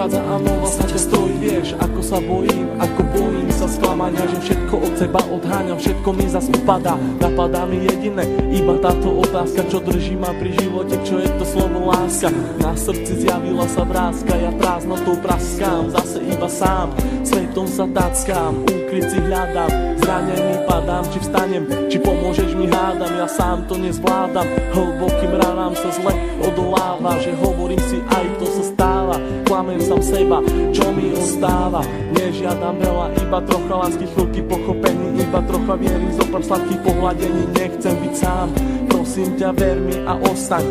prichádza a nová sa ťa stojí. Vieš, ako sa bojím sa sklamania, že všetko od seba odháňam, všetko mi zas upadá. Napadá mi jediné, iba táto otázka, čo drží ma pri živote, čo je to slovo láska. Na srdci zjavila sa vrázka, ja prázdnotou praskám, zase iba sám, svetom sa tackám, úkryt si hľadám, zranený padám, či vstanem, či pomôžeš mi hádam, ja sám to nezvládam, hlbokým ranám sa zle odoláva, že hovorím si aj to sa stáva, klamem sám seba, čo mi ostáva, nežiadam veľa, iba trocha lásky, chvíľky pochopení, iba trocha viery, zopár sladkých pohľadení, nechcem byť sám, prosím ťa, ver mi a ostaň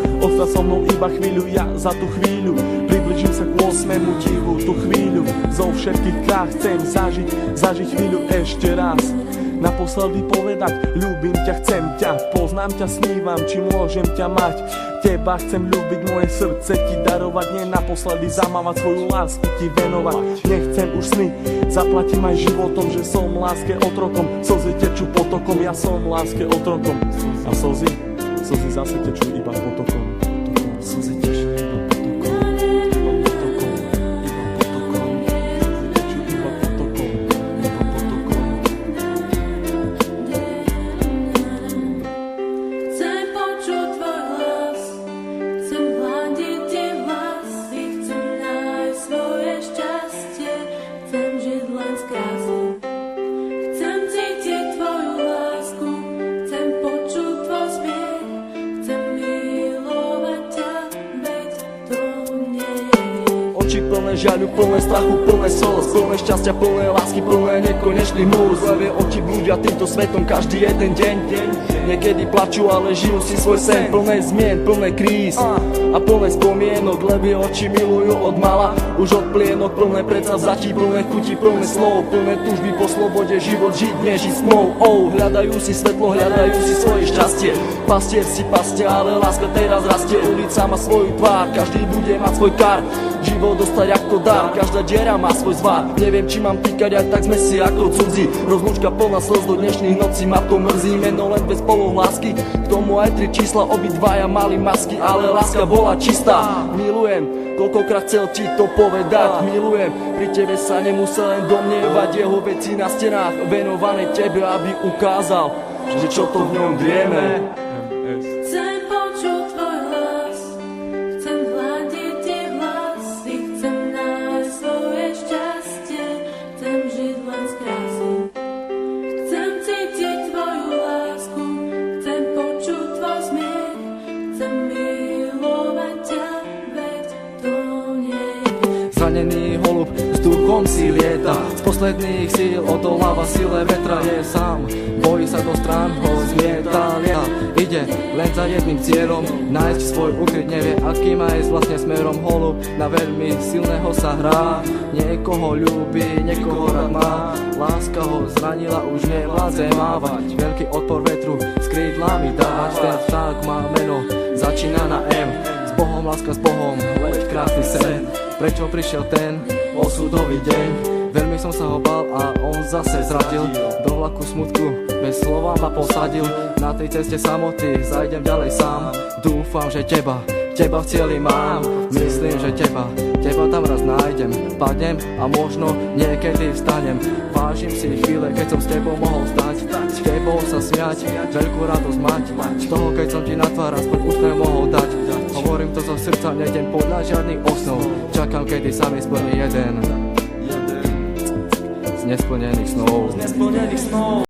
so mnou iba chvíľu, ja za tú chvíľu približím sa k 8. divu, tú chvíľu zo všetkých krách chcem zažiť chvíľu ešte raz. Naposledy povedať, ľúbim ťa, chcem ťa, poznám ťa, snívam, či môžem ťa mať. Teba chcem ľúbiť, moje srdce ti darovať, nie naposledy zamávať, svoju lásku ti venovať. Nechcem už sny, zaplatím aj životom, že som láske otrokom, slzy tečú potokom, ja som láske otrokom. A slzy zase tečú iba potokom. Slzy tečú iba potokom. Chcem počuť tvoj hlas, chcem hľadiť tie vlasy, chcem nájsť svoje šťastie, chcem žiť len z krásy. Chcem cítiť tvoju lásku, chcem počuť tvoj smiech, chcem milovať ťa, veď to nie je. Oči plné žiaľu, plné strachu, plné slz, plné šťastia, plné lásky, plné nekonečných múz. Levé oči blúdia týmto svetom každý jeden deň. Niekedy plačú, ale žijú si svoj sen, plné zmien, plné kríz a plné spomienok. Levé oči milujú od mala, už od plienok, plné predsavzatí, plné chutí, plné slov, plné túžby po slobode, život žiť, nežiť smou. Hľadajú si svetlo, hľadajú si svoje šťastie. Pastier si pastie, ale láska teraz rastie. Ulica má svoju tvár, každý bude mať svoj kar. Život dostať ako dar, každá diera má svoj zvar. Neviem, či mám týkať, aj tak sme si ako cudzí. Rozlúčka plná slz do dnešných nocí, ma to mrzí. Meno len bez polov lásky, k tomu aj 3 čísla, obidvaja mali masky, ale láska bola čistá. Milujem, koľkokrát chcel ti to povedať, milujem. Pri tebe sa nemusel len domnievať, jeho veci na stenách venované tebe, aby ukázal, že čo to v ňom vieme. Chcem počuť tvoj hlas, chcem hľadiť tie vlasy, chcem nájsť svoje šťastie, chcem žiť len z krásy. Chcem cítiť tvoju lásku, chcem počuť tvoj smiech, chcem milovať ťa, veď to nie je. Zranený holub vzduchom si lieta, z posledných síl odoláva sile vetra, je sám, bojí sa do strán, ho zmieta, lieta. Ide len za jedným cieľom, nájsť svoj ukryt, nevie aký má ísť vlastne smerom. Holub na veľmi silného sa hrá, niekoho ľúbi, niekoho rád má. Láska ho zranila, už nevládze mávať, veľký odpor vetru s krídlami dávať. Ten vták má meno, začína na M, s Bohom, láska s Bohom, leď krásny sen. Prečo prišiel ten osudový deň? Veľmi som sa ho bal a on zase zradil. Do vlaku smutku bez slova ma posadil. Na tej ceste samoty zajdem ďalej sám. Dúfam, že teba v cieli mám. Myslím, že teba tam raz nájdem. Padnem a možno niekedy vstanem. Vážim si chvíle, keď som s tebou mohol stať, s tebou sa smiať, veľkú radosť mať. Z toho, keď som ti na tvár aspoň úsmev mohol dať. Hovorím to zo srdca, nejdem podľa žiadnych osnov. Čakám, kedy sa mi splní jeden z nesplnených snov.